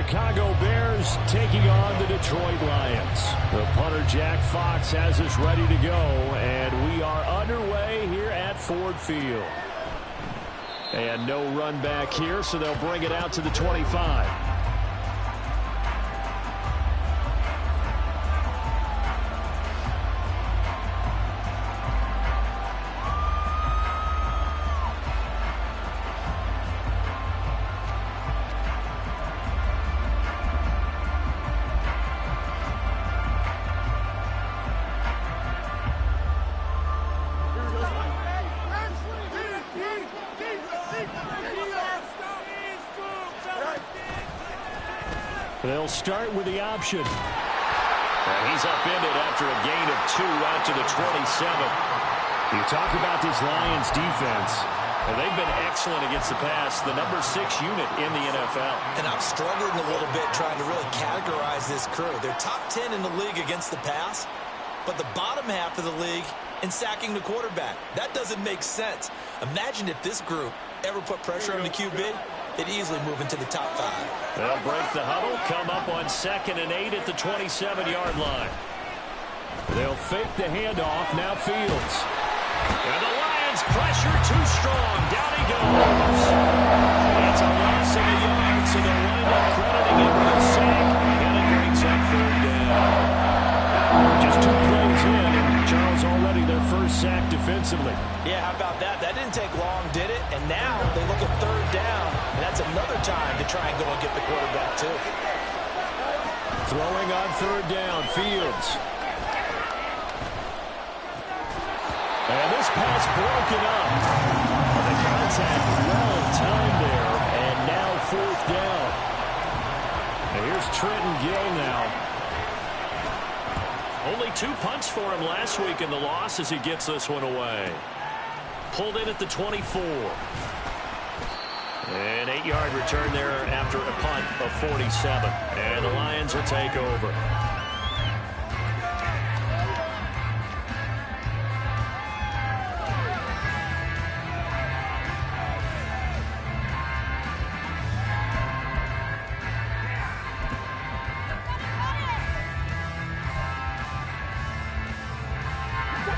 Chicago Bears taking on the Detroit Lions. The punter Jack Fox has us ready to go, and we are underway here at Ford Field. And no run back here, so they'll bring it out to the 25. They'll start with the option. And he's upended after a gain of 2 out to the 27. You talk about this Lions defense. And they've been excellent against the pass, the number 6 unit in the NFL. And I'm struggling a little bit trying to really categorize this crew. They're top 10 in the league against the pass, but the bottom half of the league in sacking the quarterback. That doesn't make sense. Imagine if this group ever put pressure on the QB, they'd easily move into the top 5. They'll break the huddle, come up on 2nd and 8 at the 27-yard line. They'll fake the handoff, now Fields. And the Lions pressure too strong. Down he goes. It's a loss of a yard, so they'll wind up crediting him with a sack, and it brings up 3rd down. Just 2 plays in, and Charles already their first sack defensively. Yeah, how about that? That didn't take long, did it? And now they look at 3rd down, and that's another time to try and go and get the quarterback, too. Throwing on 3rd down, Fields. And this pass broken up. The contact well timed there, and now 4th down. And here's Trenton Gill now. Only 2 punts for him last week in the loss as he gets this one away. Pulled in at the 24. An 8-yard return there after a punt of 47. And the Lions will take over.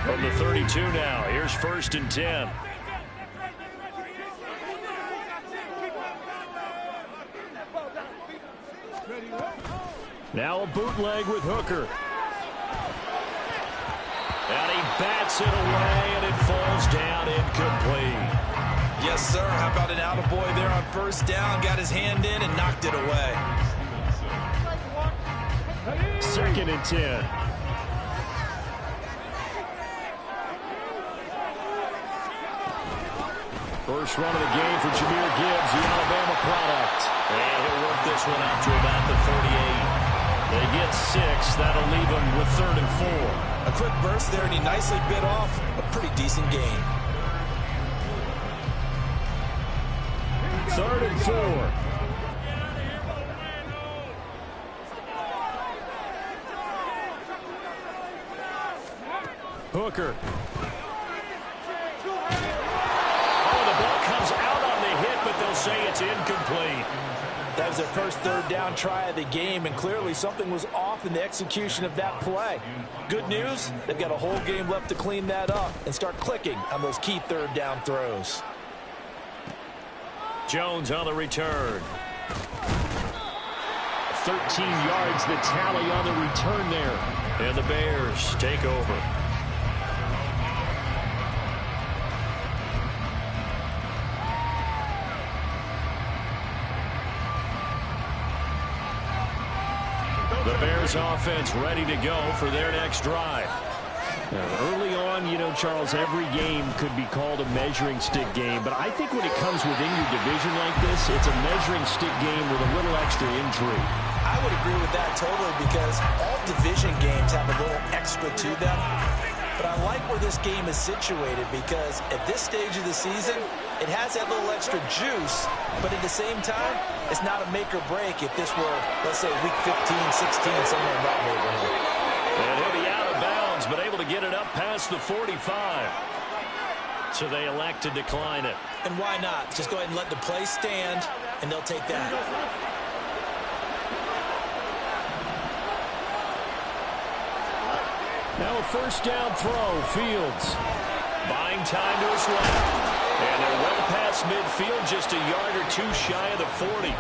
From the 32 now, here's 1st and 10. Now a bootleg with Hooker. And he bats it away, and it falls down incomplete. Yes, sir. How about an attaboy there on 1st down? Got his hand in and knocked it away. 2nd and 10. First run of the game for Jahmyr Gibbs, the Alabama product. And he'll work this one out to about the 48. They get 6. That'll leave them with 3rd and 4. A quick burst there, and he nicely bit off a pretty decent gain. 3rd and 4. Hooker. Say it's incomplete. That was their first 3rd down try of the game, and clearly something was off in the execution of that play. Good news, they've got a whole game left to clean that up and start clicking on those key 3rd down throws. Jones on the return. 13 yards the tally on the return there. And the Bears take over. The Bears offense ready to go for their next drive. Now, early on, you know, Charles, every game could be called a measuring stick game, but I think when it comes within your division like this, it's a measuring stick game with a little extra intrigue. I would agree with that totally, because all division games have a little extra to them. But I like where this game is situated, because at this stage of the season, it has that little extra juice, but at the same time, it's not a make or break if this were, let's say, week 15, 16, somewhere in that neighborhood. And he'll be out of bounds, but able to get it up past the 45. So they elect to decline it. And why not? Just go ahead and let the play stand, and they'll take that. Now a first down throw. Fields buying time to his left. And they're well past midfield, just a yard or two shy of the 40.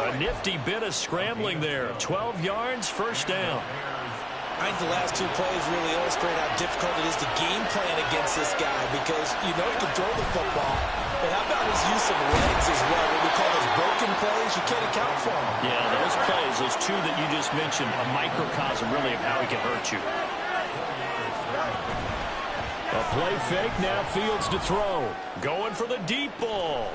A nifty bit of scrambling there. 12 yards, first down. I think the last two plays really illustrate how difficult it is to game plan against this guy because you know he can throw the football. But how about his use of legs as well? What we call those broken plays, you can't account for them. Yeah, those plays, those two that you just mentioned, a microcosm really of how he can hurt you. A play fake, now Fields to throw. Going for the deep ball.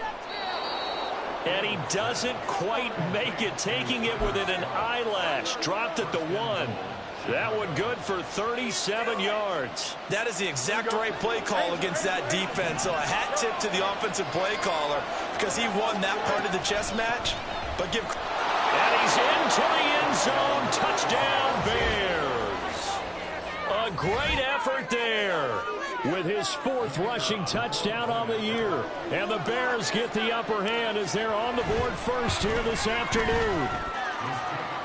And he doesn't quite make it, taking it within an eyelash. Dropped at the 1. That one good for 37 yards. That is the exact right play call against that defense. So a hat tip to the offensive play caller because he won that part of the chess match. But give. And he's into the end zone. Touchdown, Bears. A great effort there with his 4th rushing touchdown on the year. And the Bears get the upper hand as they're on the board first here this afternoon.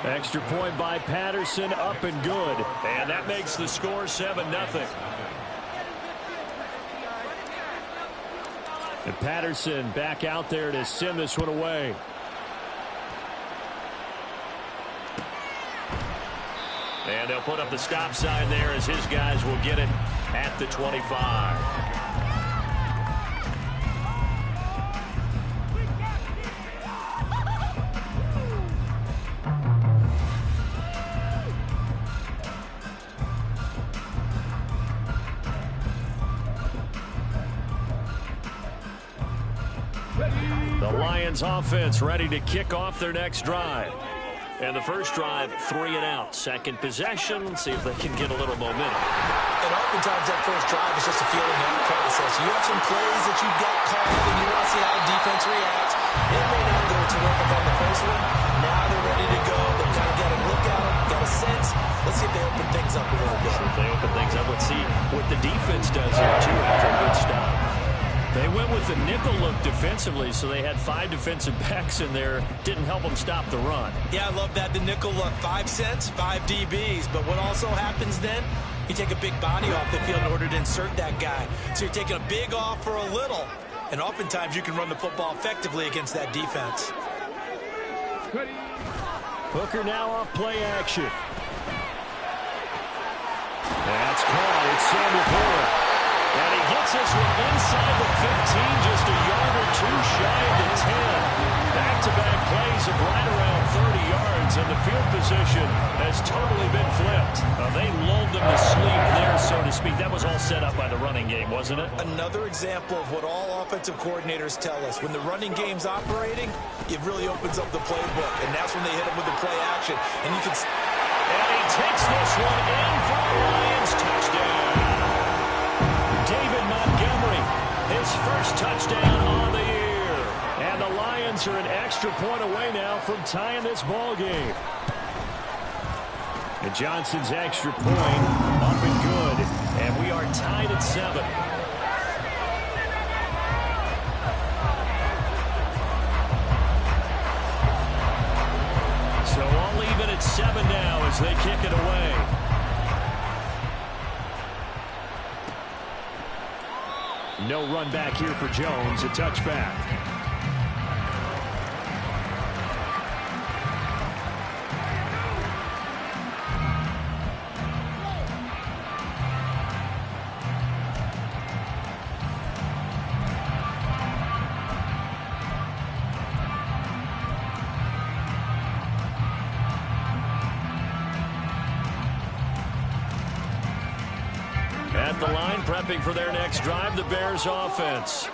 Extra point by Patterson, up and good. And that makes the score 7-0. And Patterson back out there to send this one away. And they'll put up the stop sign there as his guys will get it at the 25. The Lions offense ready to kick off their next drive. And the first drive, 3 and out. Second possession, see if they can get a little momentum. And oftentimes that first drive is just a feeling out process. You have some plays that you got called and you want to see how the defense reacts. It may not go terrific on the first one. Now they're ready to go. They've kind of got a look at them, got a sense. Let's see if they open things up a little bit. If they open things up, let's see what the defense does here, too, after a good stop. They went with the nickel look defensively, so they had 5 defensive backs in there. Didn't help them stop the run. Yeah, I love that. The nickel look, 5 cents, 5 DBs. But what also happens then, you take a big body off the field in order to insert that guy. So you're taking a big off for a little. And oftentimes you can run the football effectively against that defense. Hooker now off play action. That's caught. It's Samuel Porter. And he gets this one inside the 15, just a yard or two shy of the 10. Back-to-back plays of right around 30 yards, and the field position has totally been flipped. They lulled them to sleep there, so to speak. That was all set up by the running game, wasn't it? Another example of what all offensive coordinators tell us. When the running game's operating, it really opens up the playbook, and that's when they hit him with the play action. And you can. And he takes this one in for the Lions touchdown. David Montgomery, his first touchdown on the year. And the Lions are an extra point away now from tying this ball game. And Johnson's extra point up and good. And we are tied at 7. So all even at 7 now as they kick it away. No run back here for Jones, a touchback. At the line, prepping for their next drive, the Bears offense.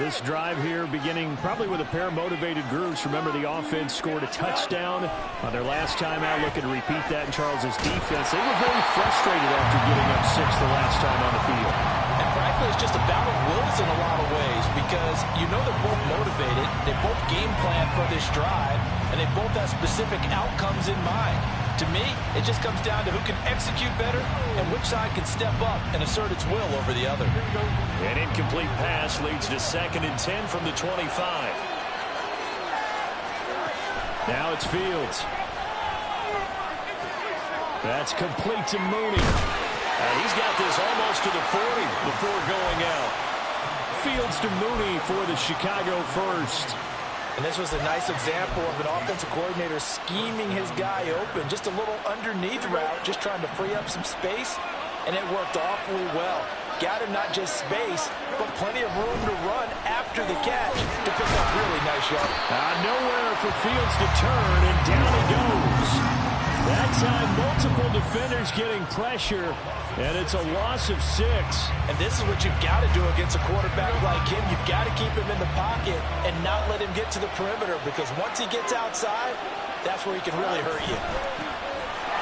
This drive here beginning probably with a pair of motivated groups. Remember, the offense scored a touchdown on their last time out. Looking to repeat that in Charles's defense. They were very frustrated after giving up 6 the last time on the field. And frankly, it's just a battle of wills in a lot of ways because you know they're both motivated. They both game plan for this drive, and they both have specific outcomes in mind. To me, it just comes down to who can execute better and which side can step up and assert its will over the other. An incomplete pass leads to 2nd and 10 from the 25. Now it's Fields. That's complete to Mooney. And he's got this almost to the 40 before going out. Fields to Mooney for the Chicago first. And this was a nice example of an offensive coordinator scheming his guy open. Just a little underneath route, just trying to free up some space, and it worked awfully well. Got him not just space, but plenty of room to run after the catch to pick up really nice yardage. Nowhere for Fields to turn, and down he goes. That time, multiple defenders getting pressure, and it's a loss of 6. And this is what you've got to do against a quarterback like him. You've got to keep him in the pocket and not let him get to the perimeter, because once he gets outside, that's where he can really hurt you.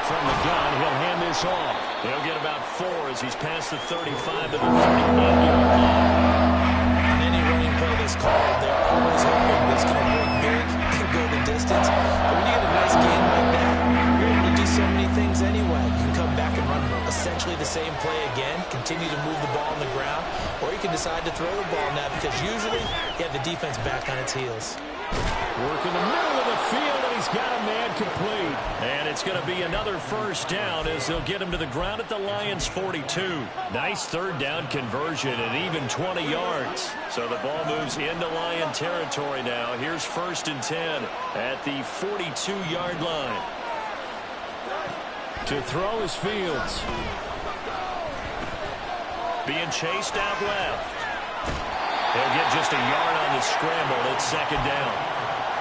From the gun, he'll hand this off. He'll get about 4 as he's past the 35 to the 39-yard line. On any running play that's called, they're always hoping this can go big and go the distance. But when you get a nice game like that, you're able to do so many things anyway. You can come back and run essentially the same play again, continue to move the ball on the ground, or you can decide to throw the ball now, because usually you have the defense back on its heels. Work in the middle of the field, and he's got a man complete. And it's going to be another first down as they'll get him to the ground at the Lions' 42. Nice third down conversion and even 20 yards. So the ball moves into Lion territory now. Here's 1st and 10 at the 42-yard line. To throw is Fields. Being chased out left. He'll get just a yard on the scramble. It's 2nd down.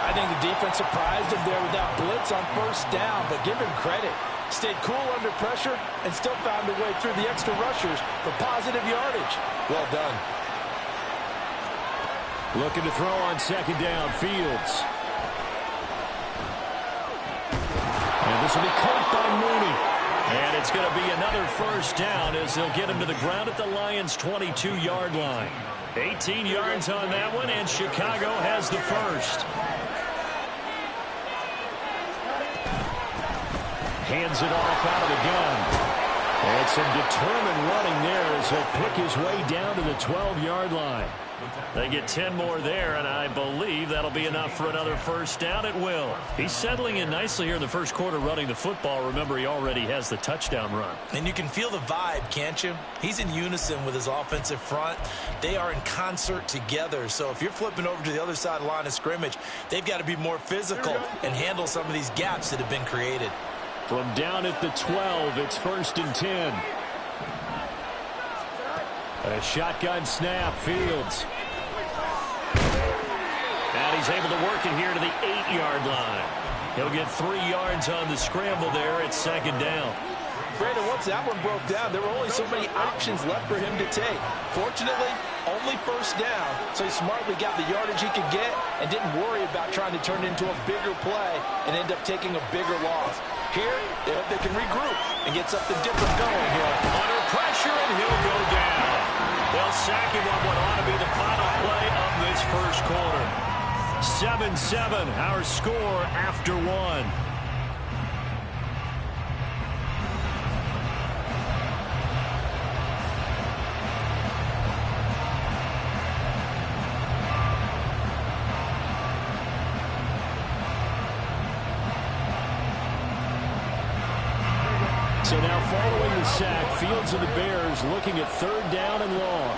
I think the defense surprised him there with that blitz on 1st down, but give him credit. Stayed cool under pressure and still found a way through the extra rushers for positive yardage. Well done. Looking to throw on 2nd down, Fields. And this will be caught by Mooney. And it's going to be another first down as they'll get him to the ground at the Lions' 22-yard line. 18 yards on that one, and Chicago has the first. Hands it off out of the gun. And some determined running there as he'll pick his way down to the 12-yard line. They get 10 more there, and I believe that'll be enough for another first down. It will. He's settling in nicely here in the first quarter running the football. Remember, he already has the touchdown run. And you can feel the vibe, can't you? He's in unison with his offensive front. They are in concert together. So if you're flipping over to the other side of the line of scrimmage, they've got to be more physical and handle some of these gaps that have been created. From down at the 12, it's 1st and 10. A shotgun snap, Fields. And he's able to work it here to the 8-yard line. He'll get 3 yards on the scramble there at 2nd down. Brandon, once that one broke down, there were only so many options left for him to take. Fortunately, only 1st down, so he smartly got the yardage he could get and didn't worry about trying to turn it into a bigger play and end up taking a bigger loss. Here, they hope they can regroup and get something different going here. Under pressure, and he'll go down. They'll sack him on what ought to be the final play of this first quarter. 7-7, our score after 1. So now following the sack, Fields and the Bears looking at 3rd down and long.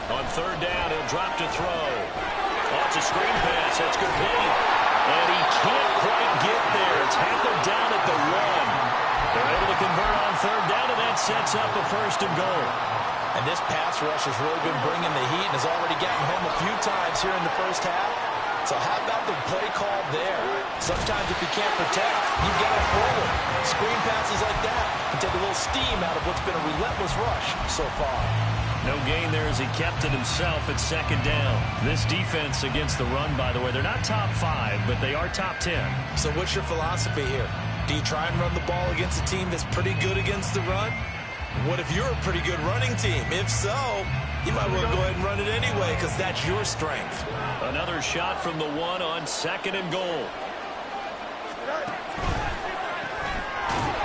On 3rd down, he'll drop to throw. Oh, it's a screen pass. That's complete. And he can't quite get there. It's tackled down at the 1. They're able to convert on 3rd down, and that sets up a 1st and goal. And this pass rush has really been bringing the heat and has already gotten home a few times here in the first half. So how about the play call there? Sometimes if you can't protect, you've got to throw it. Screen passes like that can take a little steam out of what's been a relentless rush so far. No gain there as he kept it himself at 2nd down. This defense against the run, by the way, they're not top 5, but they are top 10. So what's your philosophy here? Do you try and run the ball against a team that's pretty good against the run? What if you're a pretty good running team? If so, you might well go ahead and run it anyway because that's your strength. Another shot from the 1 on 2nd and goal.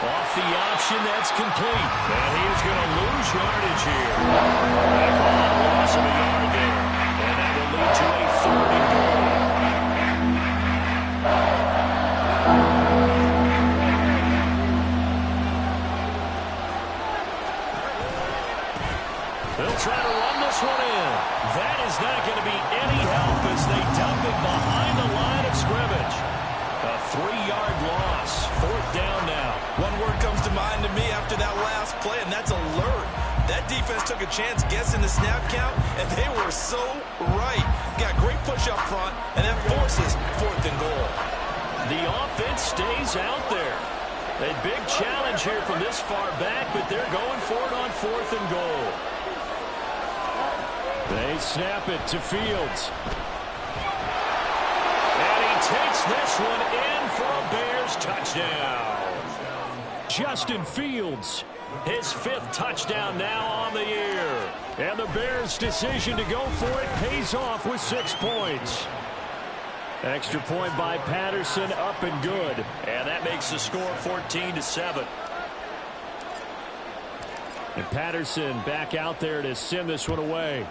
Off the option, that's complete. And he is going to lose yardage here. They call it a loss of a yard there. And that will lead to a 3rd and goal. mind to me after that last play, and that's alert. That defense took a chance guessing the snap count, and they were so right. Got great push up front, and that forces 4th and goal. The offense stays out there. A big challenge here from this far back, but they're going for it on 4th and goal. They snap it to Fields. And he takes this one in for a Bears touchdown. Justin Fields, his 5th touchdown now on the year. And the Bears' decision to go for it pays off with 6 points. Extra point by Patterson, up and good. And that makes the score 14-7. And Patterson back out there to send this one away.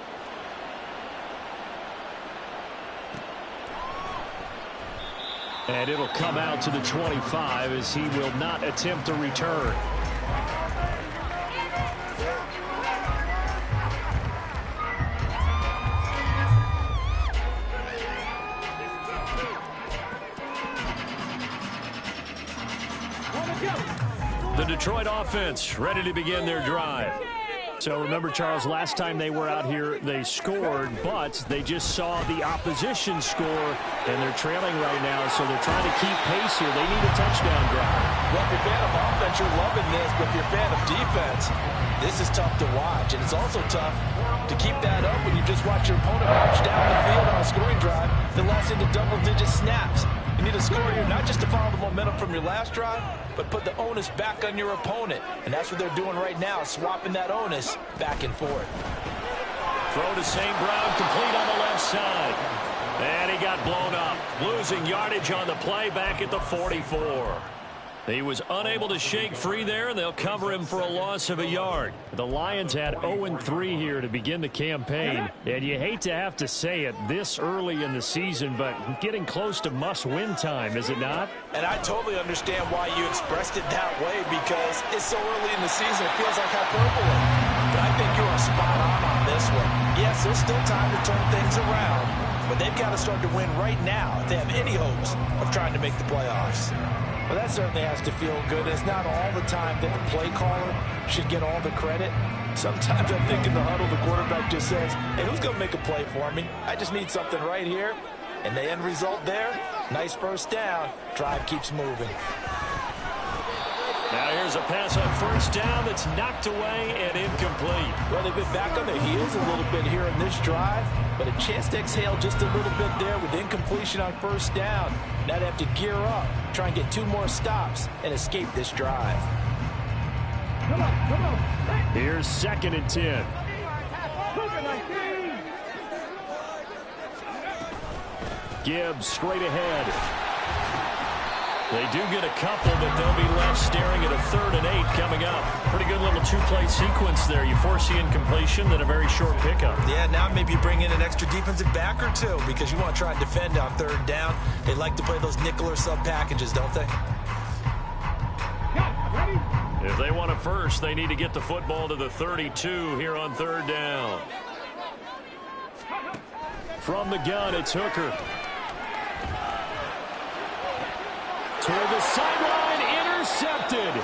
And it'll come out to the 25 as he will not attempt a return. The Detroit offense ready to begin their drive. So remember, Charles, last time they were out here, they scored, but they just saw the opposition score, and they're trailing right now, so they're trying to keep pace here. They need a touchdown drive. Well, if you're a fan of offense, you're loving this, but if you're a fan of defense, this is tough to watch, and it's also tough to keep that up when you just watch your opponent march down the field on a scoring drive that lasts into double-digit snaps. You need a score here not just to follow the momentum from your last drive, but put the onus back on your opponent. And that's what they're doing right now, swapping that onus back and forth. Throw to St. Brown, complete on the left side. And he got blown up, losing yardage on the play back at the 44. He was unable to shake free there, and they'll cover him for a loss of a yard. The Lions had 0-3 here to begin the campaign, and you hate to have to say it this early in the season, but getting close to must-win time, is it not? And I totally understand why you expressed it that way, because it's so early in the season, it feels like hyperbole. But I think you are spot on this one. Yes, there's still time to turn things around, but they've got to start to win right now if they have any hopes of trying to make the playoffs. Well, that certainly has to feel good. It's not all the time that the play caller should get all the credit. Sometimes I think in the huddle, the quarterback just says, hey, who's going to make a play for me? I just need something right here. And the end result there, nice first down. Drive keeps moving. Now here's a pass on first down that's knocked away and incomplete. Well, they've been back on their heels a little bit here in this drive, but a chance to exhale just a little bit there with incompletion on first down. Now they have to gear up, try and get 2 more stops, and escape this drive. Here's 2nd and 10. Gibbs straight ahead. They do get a couple, but they'll be left staring at a 3rd and 8 coming up. Pretty good little 2-play sequence there. You force the incompletion, then a very short pickup. Yeah, now maybe bring in an extra defensive back or 2 because you want to try and defend on 3rd down. They like to play those nickel or sub packages, don't they? If they want a first, they need to get the football to the 32 here on 3rd down. From the gun, it's Hooker. Toward the sideline, intercepted.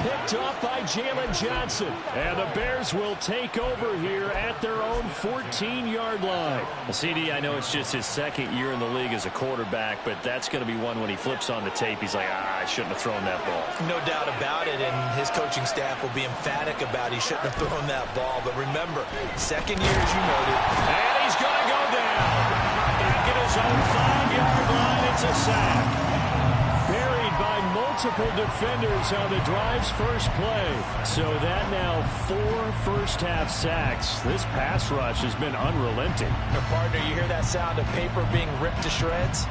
Picked up by Jalen Johnson. And the Bears will take over here at their own 14-yard line. Well, CD, I know it's just his 2nd year in the league as a quarterback, but that's going to be one when he flips on the tape. He's like, I shouldn't have thrown that ball. No doubt about it, and his coaching staff will be emphatic about he shouldn't have thrown that ball. But remember, 2nd year, as you noted. And he's going to go down. Back at his own 5-yard line, it's a sack. Buried by multiple defenders on the drive's first play. So that now 4 first-half sacks. This pass rush has been unrelenting. Your partner, you hear that sound of paper being ripped to shreds?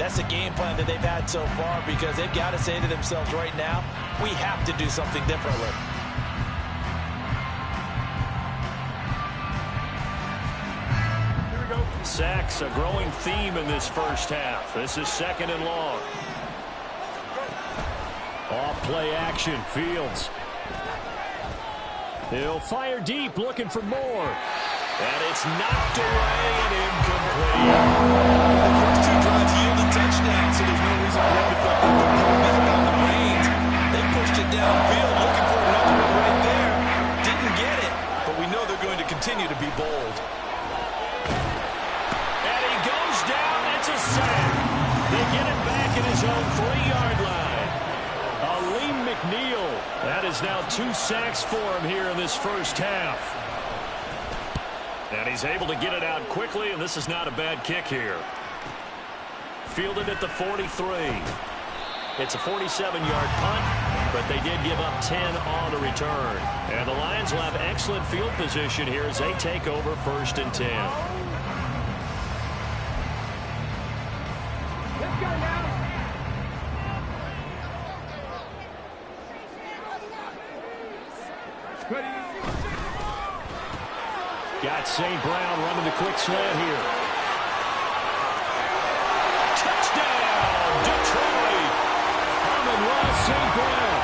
That's the game plan that they've had so far because they've got to say to themselves right now, we have to do something differently. Sacks, a growing theme in this first half. This is 2nd and long. Off play action, Fields. He'll fire deep, looking for more. And it's knocked away and incomplete. The first 2 drives yielded touchdowns, so there's no reason for them to feel back on the reins. They pushed it downfield. his own 3-yard line. Aleem McNeil. That is now 2 sacks for him here in this first half. And he's able to get it out quickly, and this is not a bad kick here. Fielded at the 43. It's a 47-yard punt, but they did give up 10 on the return. And the Lions will have excellent field position here as they take over 1st and 10. Let's go now. Got St. Brown running the quick slant here. Touchdown, Detroit! Amon-Ra St. Brown,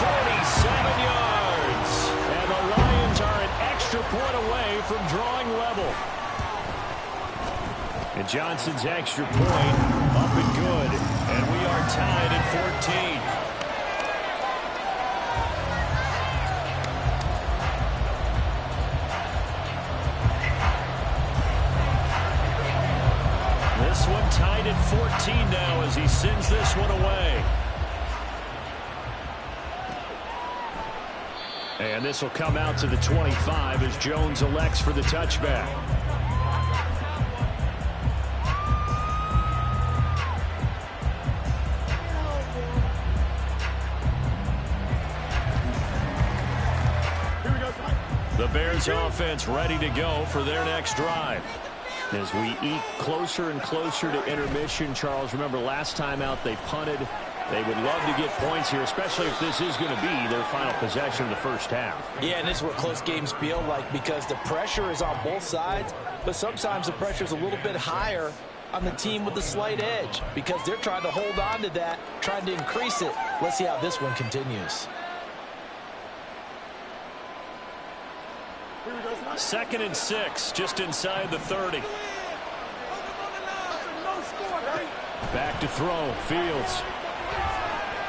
47 yards. And the Lions are an extra point away from drawing level. And Johnson's extra point up and good. And we are tied at 14. This one tied at 14 now as he sends this one away. And this will come out to the 25 as Jones elects for the touchback. The Bears offense ready to go for their next drive. As we eke closer and closer to intermission, Charles, remember last time out they punted. They would love to get points here, especially if this is going to be their final possession of the first half. Yeah, and this is what close games feel like because the pressure is on both sides, but sometimes the pressure is a little bit higher on the team with the slight edge because they're trying to hold on to that, trying to increase it. Let's see how this one continues. 2nd and 6, just inside the 30. Back to throw, Fields.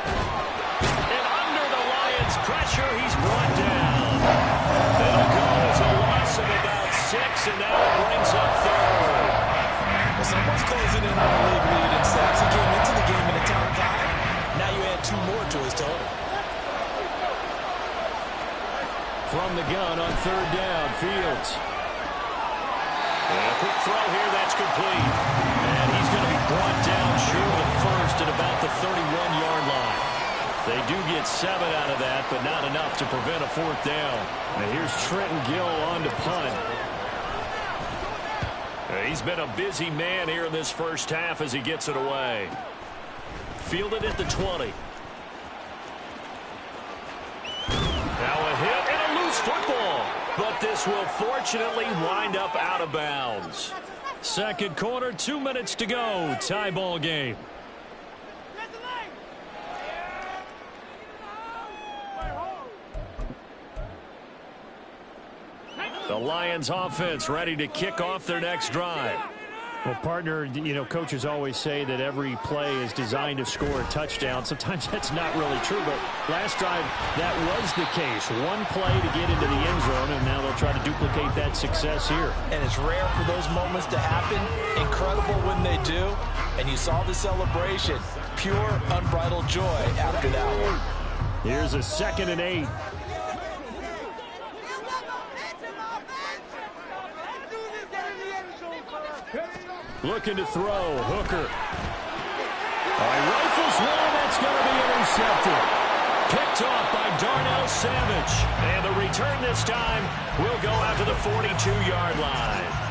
And under the Lions' pressure, he's brought down. That'll go as a loss of about 6, and now it brings up 3rd. Well, someone's closing in on the league lead in sacks. He came into the game in a top 5. Now you add 2 more to his total. From the gun on 3rd down, Fields. And a quick throw here, that's complete. And he's going to be brought down short of the first at about the 31-yard line. They do get 7 out of that, but not enough to prevent a 4th down. And here's Trenton Gill on to punt. He's been a busy man here in this first half as he gets it away. Fielded at the 20. Now a hit and a loose football. But this will fortunately wind up out of bounds. Second quarter, 2 minutes to go. Tie ball game. The Lions offense ready to kick off their next drive. Well, partner, you know, coaches always say that every play is designed to score a touchdown. Sometimes that's not really true, but last drive, that was the case. One play to get into the end zone, and now they'll try to duplicate that success here. And it's rare for those moments to happen. Incredible when they do. And you saw the celebration. Pure, unbridled joy after that one. Here's a 2nd and 8. Looking to throw. Hooker. Rifles one. That's going to be intercepted. Picked off by Darnell Savage. And the return this time will go out to the 42-yard line.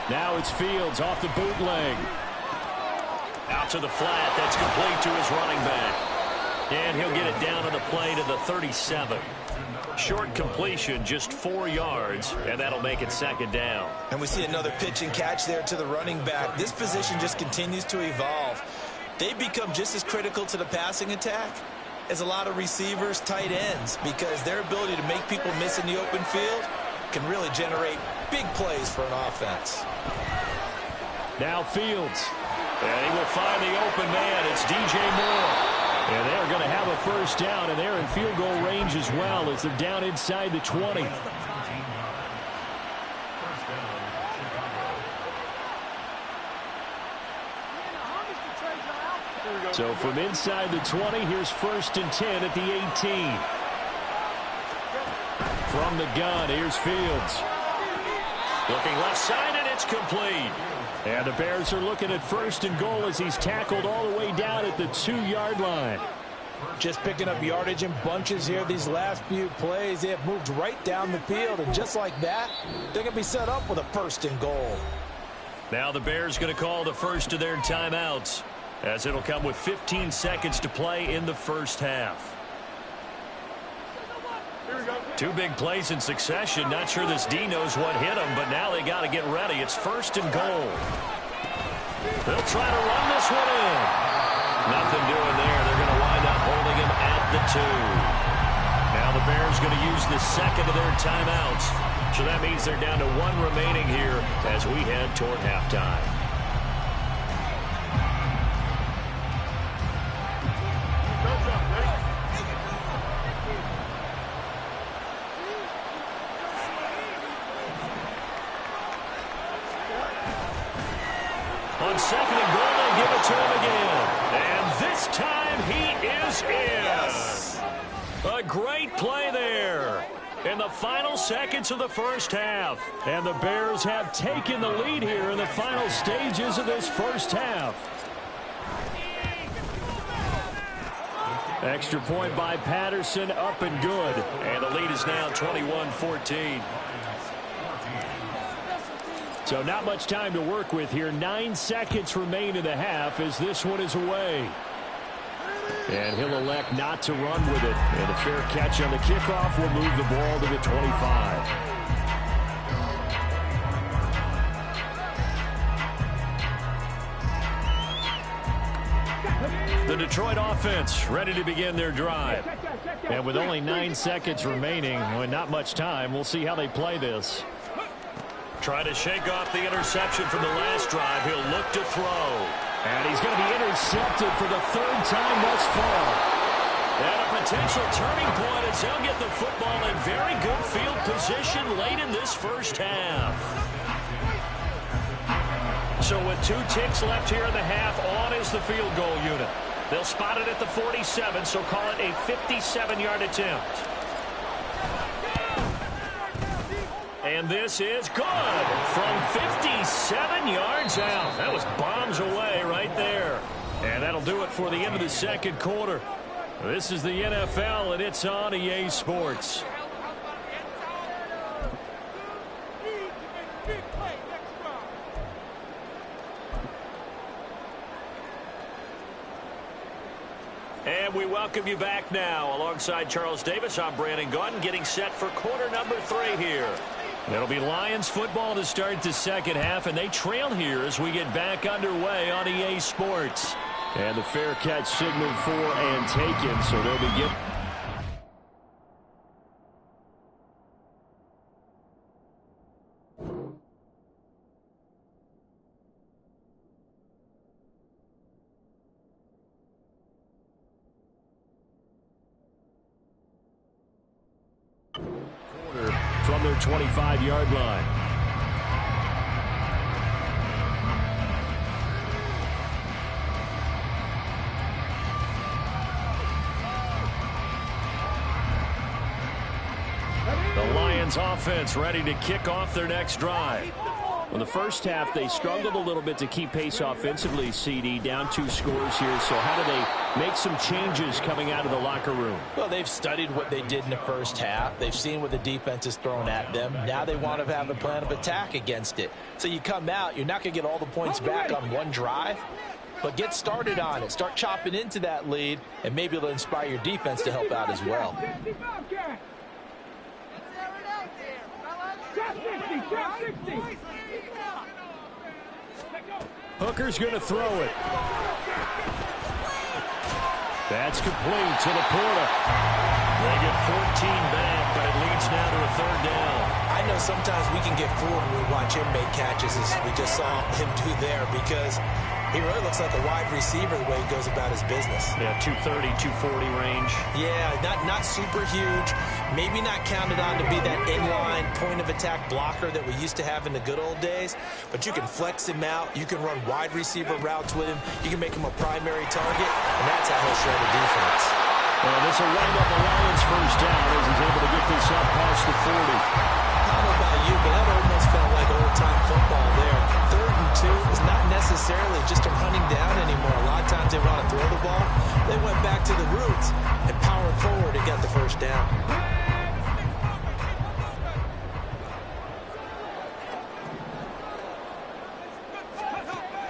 Now it's Fields off the bootleg. Out to the flat. That's complete to his running back. And he'll get it down to the play to the 37. Short completion, just 4 yards, and that'll make it 2nd down. And we see another pitch and catch there to the running back. This position just continues to evolve. They become just as critical to the passing attack as a lot of receivers, tight ends, because their ability to make people miss in the open field can really generate big plays for an offense. Now Fields. And he will find the open man. It's DJ Moore. And they're going to have a first down, and they're in field goal range as well as they're down inside the 20. So from inside the 20, here's 1st and 10 at the 18. From the gun, here's Fields. Looking left side, and it's complete. And the Bears are looking at 1st and goal as he's tackled all the way down at the 2-yard line. Just picking up yardage in bunches here these last few plays. They have moved right down the field, and just like that, they're going to be set up with a 1st and goal. Now the Bears going to call the first of their timeouts, as it'll come with 15 seconds to play in the first half. 2 big plays in succession. Not sure this D knows what hit him, but now they got to get ready. It's 1st and goal. They'll try to run this one in. Nothing doing there. They're going to wind up holding him at the 2. Now the Bears going to use the second of their timeouts. So that means they're down to 1 remaining here as we head toward halftime. On 2nd and goal, they'll give it to him again. And this time he is in. Yes. A great play there in the final seconds of the first half. And the Bears have taken the lead here in the final stages of this first half. Extra point by Patterson, up and good. And the lead is now 21-14. So not much time to work with here. 9 seconds remain in the half as this one is away. And he'll elect not to run with it. And a fair catch on the kickoff will move the ball to the 25. The Detroit offense ready to begin their drive. And with only 9 seconds remaining, well, not much time, we'll see how they play this. Trying to shake off the interception from the last drive. He'll look to throw. And he's going to be intercepted for the 3rd time thus far. And a potential turning point as they'll get the football in very good field position late in this first half. So with 2 ticks left here in the half, on is the field goal unit. They'll spot it at the 47, so call it a 57-yard attempt. And this is good from 57 yards out. That was bombs away right there. And that'll do it for the end of the second quarter. This is the NFL, and it's on EA Sports. And we welcome you back now. Alongside Charles Davis, I'm Brandon Gaudin, getting set for quarter number 3 here. It'll be Lions football to start the second half, and they trail here as we get back underway on EA Sports. And the fair catch signaled for and taken, so they'll begin. From their 25-yard line. The Lions offense ready to kick off their next drive. In the first half, they struggled a little bit to keep pace offensively, CD, down 2 scores here. So how do they make some changes coming out of the locker room? Well, they've studied what they did in the first half. They've seen what the defense is throwing at them. Now they want to have a plan of attack against it. So you come out, you're not going to get all the points back on one drive, but get started on it. Start chopping into that lead, and maybe it'll inspire your defense to help out as well. Hooker's going to throw it. That's complete to Laporta. They get 14 back, but it leads now to a 3rd down. I know sometimes we can get fooled when we watch him make catches, as we just saw him do there, because He really looks like a wide receiver the way he goes about his business. Yeah, 230, 240 range. Yeah, not super huge. Maybe not counted on to be that inline point-of-attack blocker that we used to have in the good old days. But you can flex him out. You can run wide receiver routes with him. You can make him a primary target, and that's how he'll shred the defense. Well, this will wind up the Lions' first down as he's able to get this up past the 40. I don't know about you, but that almost felt like old-time football there. 3rd and 2 is not necessarily just a running down anymore. A lot of times they want to throw the ball. They went back to the roots and powered forward and got the first down.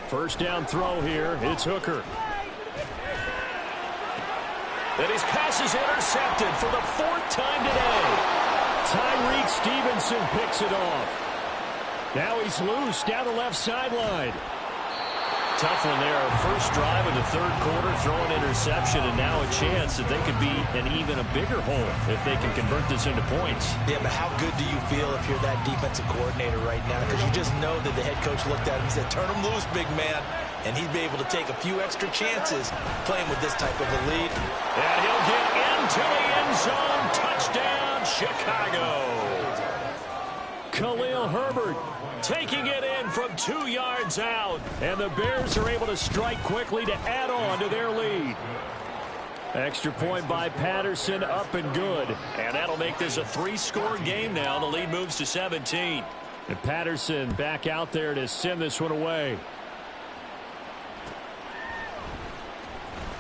First down throw here. It's Hooker. And his pass is intercepted for the 4th time today. Tyreek Stevenson picks it off. Now he's loose down the left sideline. Tough one there. First drive of the 3rd quarter, throwing interception, and now a chance that they could be in even a bigger hole if they can convert this into points. Yeah, but how good do you feel if you're that defensive coordinator right now? Because you just know that the head coach looked at him and said, turn him loose, big man. And he'd be able to take a few extra chances playing with this type of a lead. And he'll get into the end zone. Touchdown, Chicago. Khalil Herbert Taking it in from 2 yards out. And the Bears are able to strike quickly to add on to their lead. Extra point by Patterson, up and good. And that'll make this a 3-score game now. The lead moves to 17. And Patterson back out there to send this one away.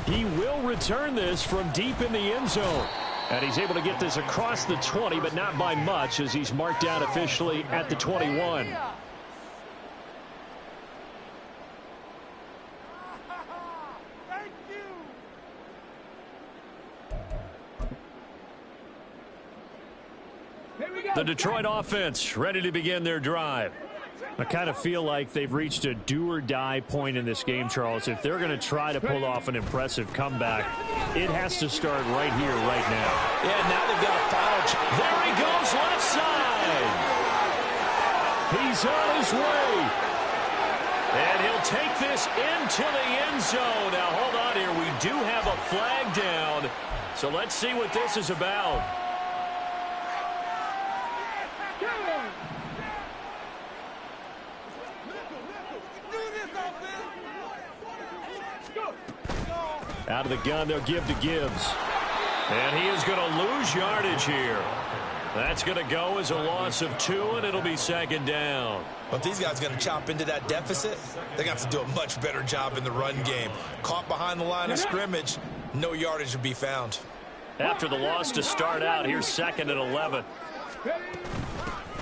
He will return this from deep in the end zone. And he's able to get this across the 20, but not by much, as he's marked down officially at the 21. The Detroit offense ready to begin their drive. I kind of feel like they've reached a do-or-die point in this game, Charles. If they're going to try to pull off an impressive comeback, it has to start right here, right now. Yeah, now they've got a foul. There he goes, left side. He's on his way. And he'll take this into the end zone. Now, hold on here. We do have a flag down. So let's see what this is about. Out of the gun, they'll give to Gibbs. And he is going to lose yardage here. That's going to go as a loss of 2, and it'll be 2nd down. But these guys are going to chop into that deficit. They're going to have to do a much better job in the run game. Caught behind the line of scrimmage, no yardage to be found. After the loss to start out, here's 2nd and 11.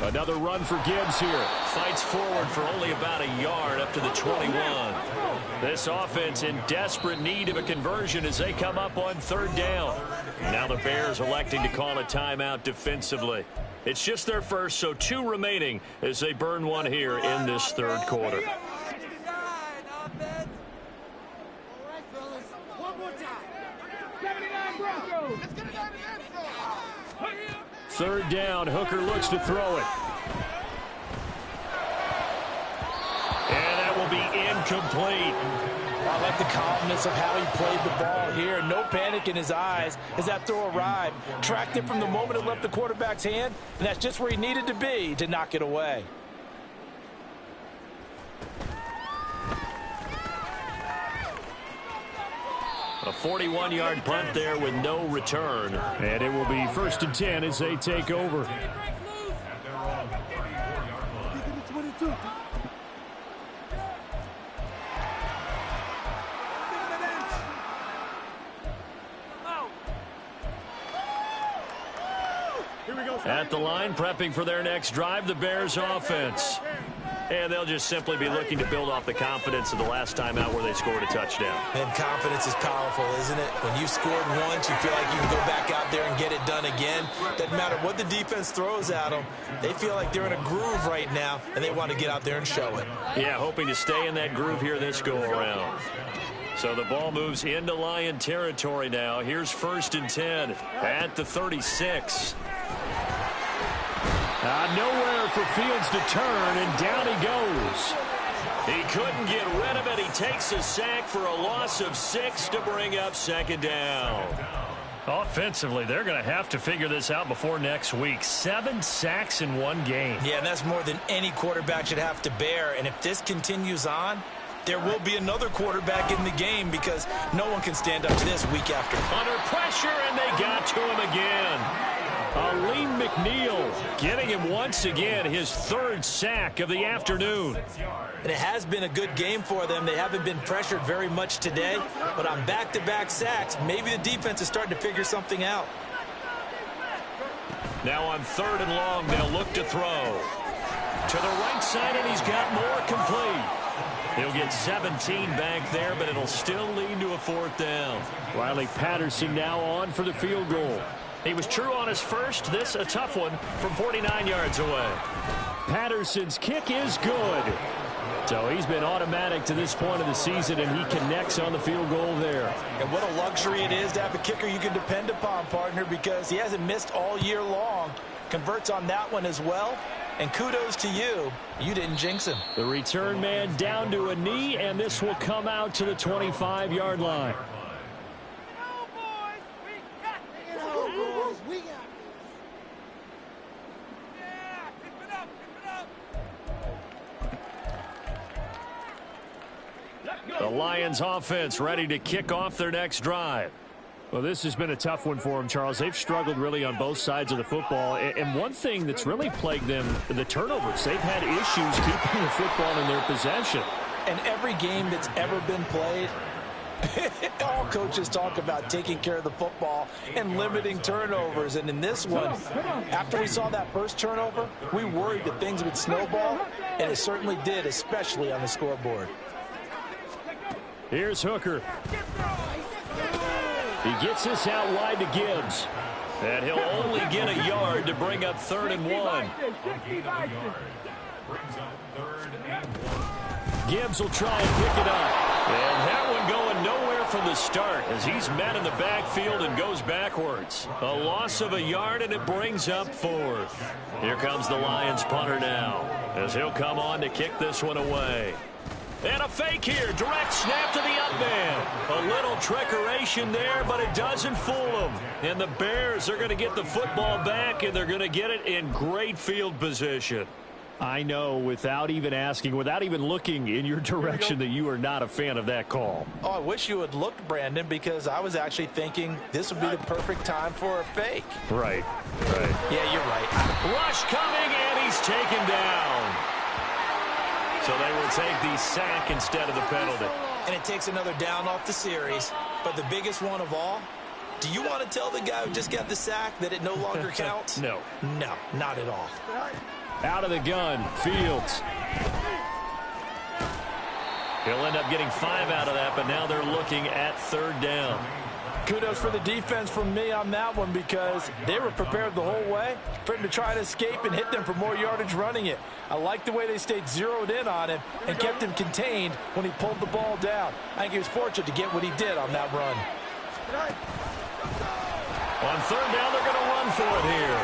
Another run for Gibbs here. Fights forward for only about a yard up to the 21. This offense in desperate need of a conversion as they come up on 3rd down. Now the Bears electing to call a timeout defensively. It's just their first, so 2 remaining as they burn one here in this 3rd quarter. Third down, Hooker looks to throw it. And that will be incomplete. I like the calmness of how he played the ball here. No panic in his eyes as that throw arrived. Tracked it from the moment it left the quarterback's hand, and that's just where he needed to be to knock it away. A 41-yard punt there with no return. And it will be 1st and 10 as they take over. At the line, prepping for their next drive, the Bears offense. And they'll just simply be looking to build off the confidence of the last time out where they scored a touchdown. And confidence is powerful, isn't it? When you scored once, you feel like you can go back out there and get it done again. Doesn't matter what the defense throws at them. They feel like they're in a groove right now, and they want to get out there and show it. Yeah, hoping to stay in that groove here this go-around. So the ball moves into Lion territory now. Here's 1st and 10 at the 36. Nowhere for Fields to turn, and down he goes. He couldn't get rid of it. He takes a sack for a loss of 6 to bring up second down. Offensively, they're going to have to figure this out before next week. 7 sacks in one game. Yeah, and that's more than any quarterback should have to bear. And if this continues on, there will be another quarterback in the game because no one can stand up to this week after. Under pressure, and they got to him again. Aleem McNeil getting him once again, his 3rd sack of the afternoon. And it has been a good game for them. They haven't been pressured very much today, but on back-to-back sacks, maybe the defense is starting to figure something out. Now on 3rd and long, they'll look to throw. To the right side, and he's got more complete. He'll get 17 back there, but it'll still lead to a 4th down. Riley Patterson now on for the field goal. He was true on his first. This a tough one from 49 yards away. Patterson's kick is good. So he's been automatic to this point of the season, and he connects on the field goal there. And what a luxury it is to have a kicker you can depend upon, partner, because he hasn't missed all year long. Converts on that one as well. And kudos to you. You didn't jinx him. The return man down to a knee, and this will come out to the 25-yard line. The Lions offense ready to kick off their next drive. Well, this has been a tough one for them, Charles. They've struggled really on both sides of the football. And one thing that's really plagued them, the turnovers. They've had issues keeping the football in their possession. And every game that's ever been played, all coaches talk about taking care of the football and limiting turnovers. And in this one, after we saw that first turnover, we worried that things would snowball, and it certainly did, especially on the scoreboard. Here's Hooker. He gets this out wide to Gibbs. And he'll only get a yard to bring up 3rd and 1. Gibbs will try and pick it up. And that one going nowhere from the start as he's met in the backfield and goes backwards. A loss of a yard, and it brings up 4th. Here comes the Lions punter now as he'll come on to kick this one away. And a fake here. Direct snap to the up man. A little trickeration there, but it doesn't fool them. And the Bears are going to get the football back, and they're going to get it in great field position. I know, without even asking, without even looking in your direction, that you are not a fan of that call. Oh, I wish you had looked, Brandon, because I was actually thinking this would be the perfect time for a fake. Right. Yeah, you're right. Rush coming, and he's taken down. So they will take the sack instead of the penalty. And it takes another down off the series. But the biggest one of all, do you want to tell the guy who just got the sack that it no longer counts? No. No, not at all. Out of the gun, Fields. He'll end up getting 5 out of that, but now they're looking at 3rd down. Kudos for the defense from me on that one because they were prepared the whole way for him to try to escape and hit them for more yardage running it. I like the way they stayed zeroed in on him and kept him contained when he pulled the ball down. I think he was fortunate to get what he did on that run. On 3rd down, they're going to run for it here.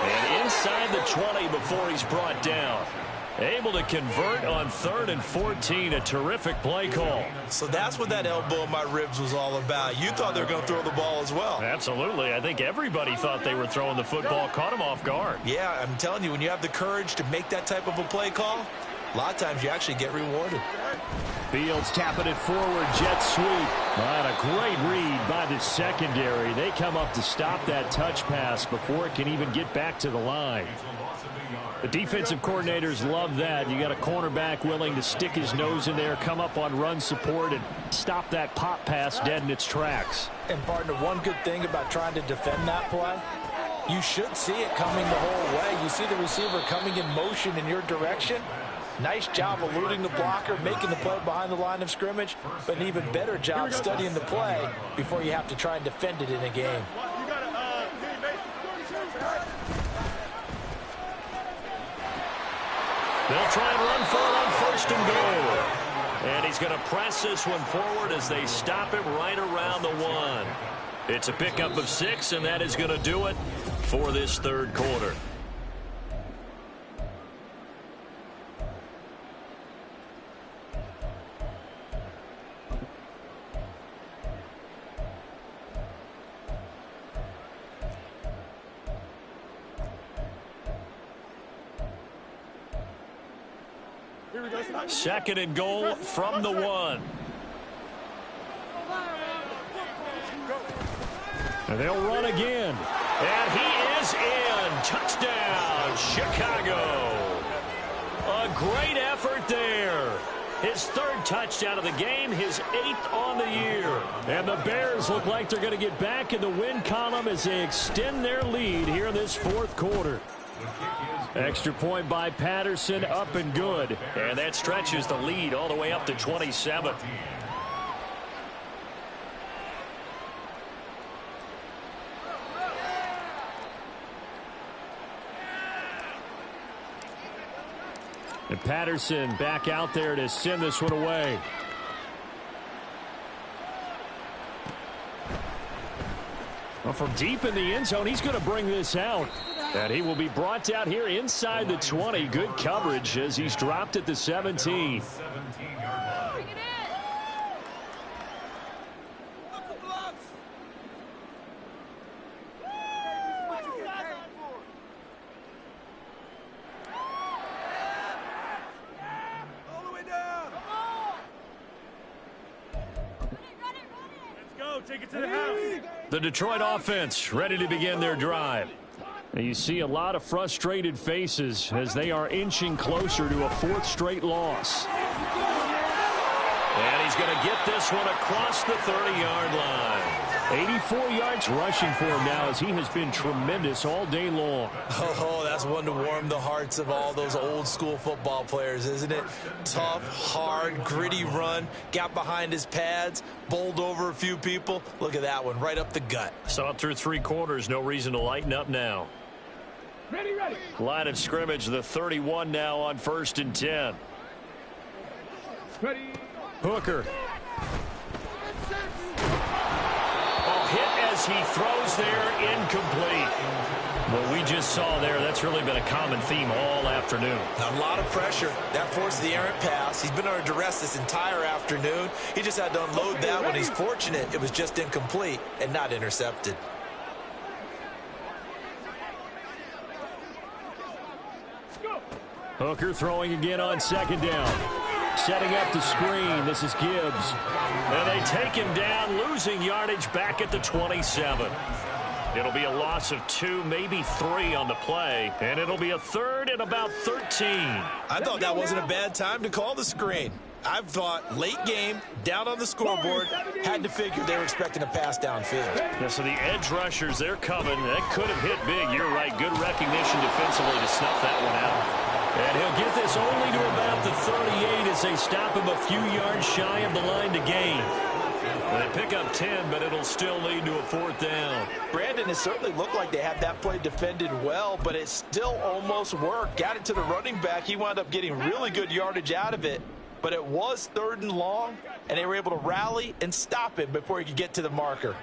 And inside the 20 before he's brought down. Able to convert on 3rd and 14. A terrific play call. So that's what that elbow in my ribs was all about. You thought they were going to throw the ball as well. Absolutely. I think everybody thought they were throwing the football. Caught him off guard. Yeah, I'm telling you, when you have the courage to make that type of a play call, a lot of times you actually get rewarded. Fields tapping it forward. Jet sweep. Right, a great read by the secondary. They come up to stop that touch pass before it can even get back to the line. The defensive coordinators love that. You got a cornerback willing to stick his nose in there, come up on run support, and stop that pop pass dead in its tracks. And, partner, one good thing about trying to defend that play, you should see it coming the whole way. You see the receiver coming in motion in your direction. Nice job eluding the blocker, making the play behind the line of scrimmage, but an even better job studying the play before you have to try and defend it in a game. They'll try and run for it on 1st and goal. And he's going to press this one forward as they stop him right around the 1. It's a pickup of 6, and that is going to do it for this 3rd quarter. Second and goal from the 1. And they'll run again. And he is in. Touchdown, Chicago. A great effort there. His 3rd touchdown of the game, his 8th on the year. And the Bears look like they're going to get back in the win column as they extend their lead here in this 4th quarter. Extra point by Patterson, up and good. And that stretches the lead all the way up to 27. And Patterson back out there to send this one away. Well, from deep in the end zone, he's going to bring this out. And he will be brought down here inside the 20. Good coverage as he's dropped at the 17. Take it to the house. The Detroit offense ready to begin their drive. And you see a lot of frustrated faces as they are inching closer to a 4th straight loss. And he's going to get this one across the 30-yard line. 84 yards rushing for him now as he has been tremendous all day long. Oh, that's one to warm the hearts of all those old school football players, isn't it? Tough, hard, gritty run, got behind his pads, bowled over a few people. Look at that one, right up the gut. Saw it through 3 quarters, no reason to lighten up now. Ready. Line of scrimmage, the 31 now on 1st and 10. Ready. Hooker. Hit as he throws there, incomplete. What we just saw there, that's really been a common theme all afternoon. A lot of pressure. That forced the errant pass. He's been under duress this entire afternoon. He just had to unload that one. He's fortunate it was just incomplete and not intercepted. Hooker throwing again on 2nd down. Setting up the screen. This is Gibbs. And they take him down, losing yardage back at the 27. It'll be a loss of 2, maybe 3 on the play. And it'll be a 3rd and about 13. I thought that wasn't a bad time to call the screen. I thought late game, down on the scoreboard, had to figure they were expecting a pass downfield. Yeah, so the edge rushers, they're coming. That could have hit big. You're right. Good recognition defensively to snuff that one out. And he'll get this only to about the 38 as they stop him a few yards shy of the line to gain. They pick up 10, but it'll still lead to a 4th down. Brandon, it certainly looked like they had that play defended well, but it still almost worked. Got it to the running back. He wound up getting really good yardage out of it, but it was 3rd and long, and they were able to rally and stop him before he could get to the marker.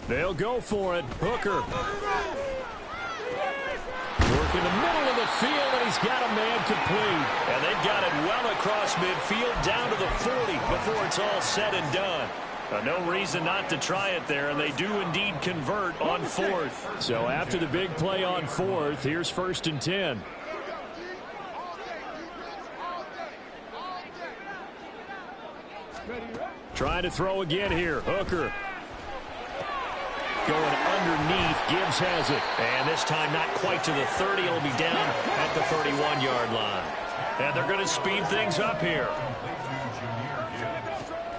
They'll go for it. Hooker. Working the middle of the field, and he's got a man complete. And they've got it well across midfield down to the 40 before it's all said and done. No reason not to try it there, and they do indeed convert on 4th. So after the big play on 4th, here's 1st and 10. Trying to throw again here. Hooker. Going underneath. Gibbs has it. And this time not quite to the 30. It'll be down at the 31-yard line. And they're going to speed things up here.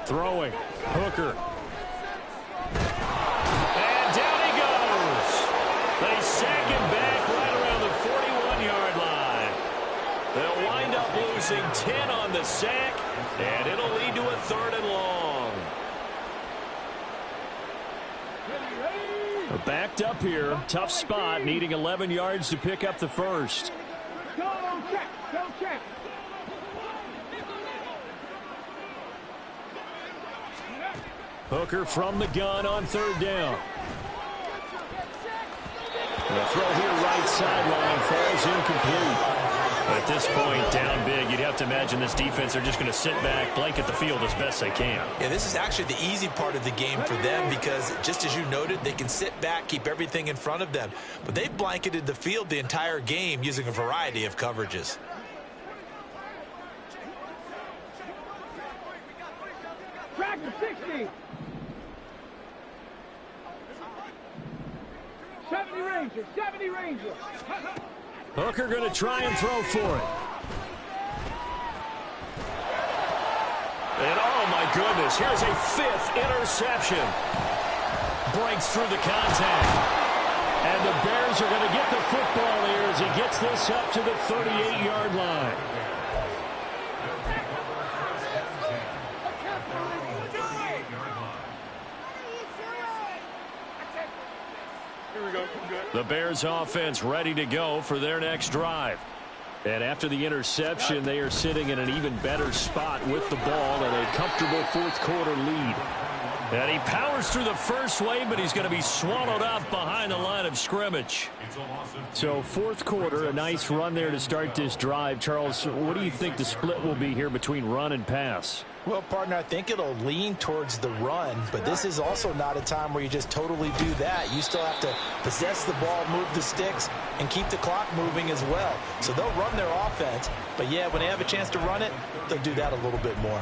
Throwing. Hooker. And down he goes. They sack him back right around the 41-yard line. They'll wind up losing 10 on the sack, and it'll lead to a 3rd and long. Backed up here. Tough spot, needing 11 yards to pick up the 1st. Go check. Hooker from the gun on 3rd down. The throw here right sideline falls incomplete. At this point, down big, you'd have to imagine this defense are just going to sit back, blanket the field as best they can. Yeah, this is actually the easy part of the game for them because, just as you noted, they can sit back, keep everything in front of them. But they've blanketed the field the entire game using a variety of coverages. Track to 60. 70 Ranger, 70 Ranger. Hooker going to try and throw for it. And oh my goodness, here's a 5th interception. Breaks through the contact. And the Bears are going to get the football here as he gets this up to the 38-yard line. The Bears offense ready to go for their next drive. And after the interception, they are sitting in an even better spot with the ball and a comfortable fourth-quarter lead. And he powers through the first wave, but he's going to be swallowed up behind the line of scrimmage. So fourth quarter, a nice run there to start this drive. Charles, what do you think the split will be here between run and pass? Well, partner, I think it'll lean towards the run, but this is also not a time where you just totally do that. You still have to possess the ball, move the sticks, and keep the clock moving as well. So they'll run their offense, but yeah, when they have a chance to run it, they'll do that a little bit more.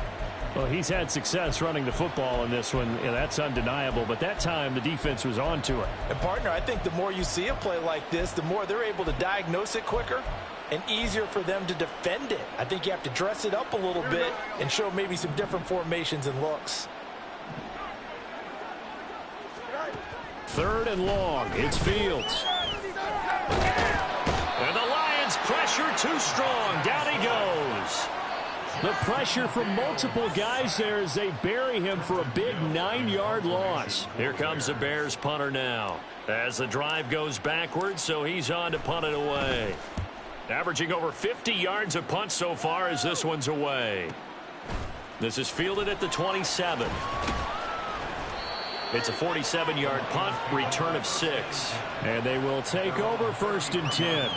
Well, he's had success running the football in this one, and that's undeniable, but that time the defense was on to it. And partner, I think the more you see a play like this, the more they're able to diagnose it quicker and easier for them to defend it. I think you have to dress it up a little bit and show maybe some different formations and looks. 3rd and long. It's Fields. And the Lions pressure too strong. Down he goes. The pressure from multiple guys there as they bury him for a big 9-yard loss. Here comes the Bears punter now. As the drive goes backwards, so he's on to punt it away. Averaging over 50 yards a punt so far as this one's away. This is fielded at the 27. It's a 47-yard punt, return of 6. And they will take over 1st and 10.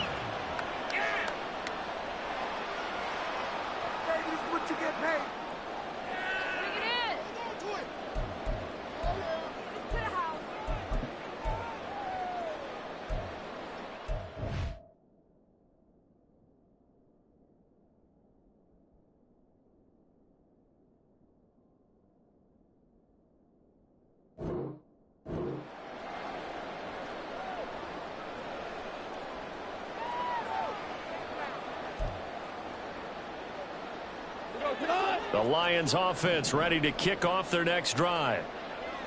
The Lions offense ready to kick off their next drive.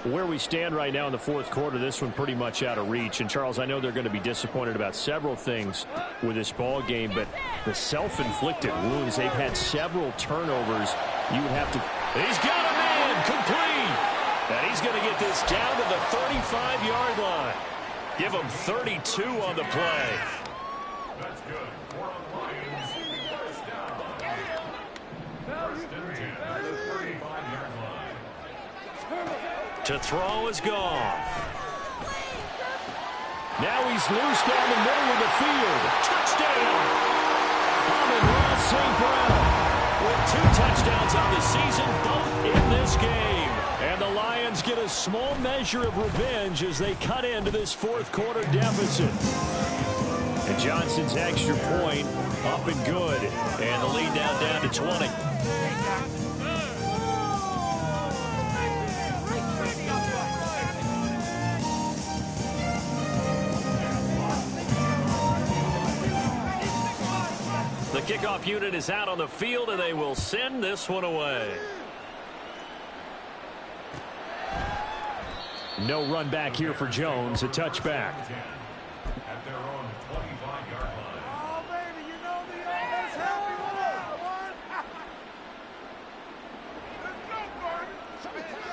Where we stand right now in the fourth quarter, this one pretty much out of reach. And, Charles, I know they're going to be disappointed about several things with this ball game, but the self-inflicted wounds, they've had several turnovers. You would have to... He's got a man complete. And he's going to get this down to the 35-yard line. Give him 32 on the play. That's good. More on Lions. First down. First and 10 at the 35-yard line. To throw is Goff. Now he's loose down the middle of the field. Touchdown. Amon-Ra St. Brown with 2 touchdowns on the season, both in this game. And the Lions get a small measure of revenge as they cut into this fourth quarter deficit. And Johnson's extra point up and good. And the lead now down to 20. The kickoff unit is out on the field, and they will send this one away. No run back here for Jones, a touchback. At their own 25-yard line. Oh, baby, you know the owners happy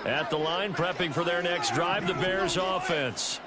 with At the line, prepping for their next drive, the Bears offense.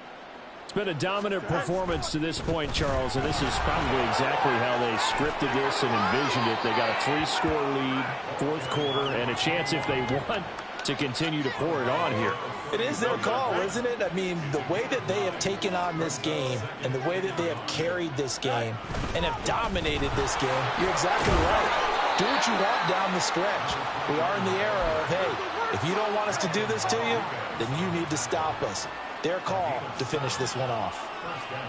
It's been a dominant performance to this point, Charles, and this is probably exactly how they scripted this and envisioned it. They got a 3-score lead, fourth quarter, and a chance if they won to continue to pour it on here. It is their call, isn't it? I mean, the way that they have taken on this game and the way that they have carried this game and have dominated this game, you're exactly right. Do what you want down the stretch. We are in the era of, hey, if you don't want us to do this to you, then you need to stop us. Their call to finish this one off.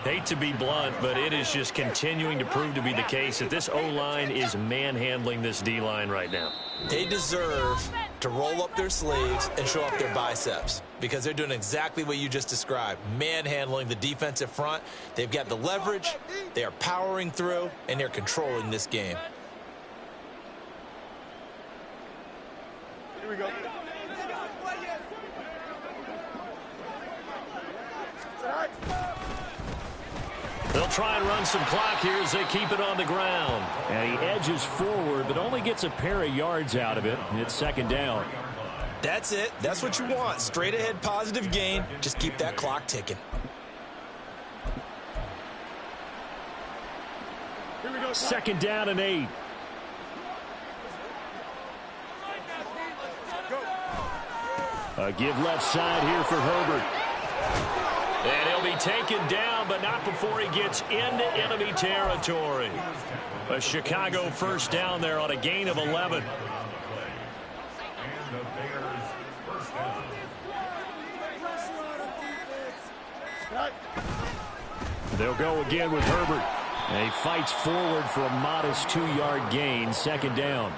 Hate to be blunt, but it is just continuing to prove to be the case that this O-line is manhandling this D-line right now. They deserve to roll up their sleeves and show up their biceps because they're doing exactly what you just described, manhandling the defensive front. They've got the leverage, they are powering through, and they're controlling this game. Here we go. They'll try and run some clock here as they keep it on the ground. And he edges forward, but only gets a pair of yards out of it. It's second down. That's it. That's what you want. Straight ahead positive gain. Just keep that clock ticking. Here we go. Second down and 8. A give left side here for Herbert. And he'll be taken down, but not before he gets into enemy territory. A Chicago first down there on a gain of 11. And the Bears first down. They'll go again with Herbert. And he fights forward for a modest 2-yard gain, second down.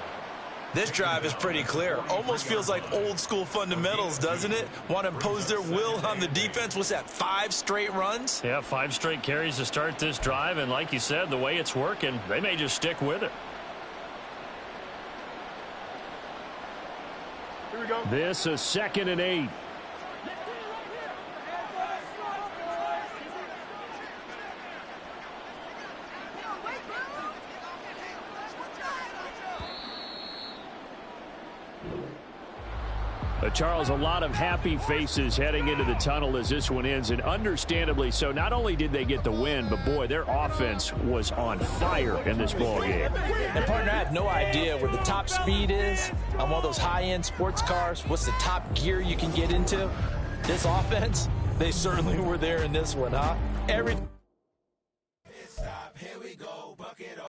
This drive is pretty clear. Almost feels like old school fundamentals, doesn't it? Want to impose their will on the defense. What's that, 5 straight runs? Yeah, 5 straight carries to start this drive. And like you said, the way it's working, they may just stick with it. Here we go. This is second and 8. Charles, a lot of happy faces heading into the tunnel as this one ends, and understandably so. Not only did they get the win, but boy, their offense was on fire in this ball game. And partner, I have no idea where the top speed is on one of those high-end sports cars. What's the top gear you can get into? This offense, they certainly were there in this one, huh? Everything.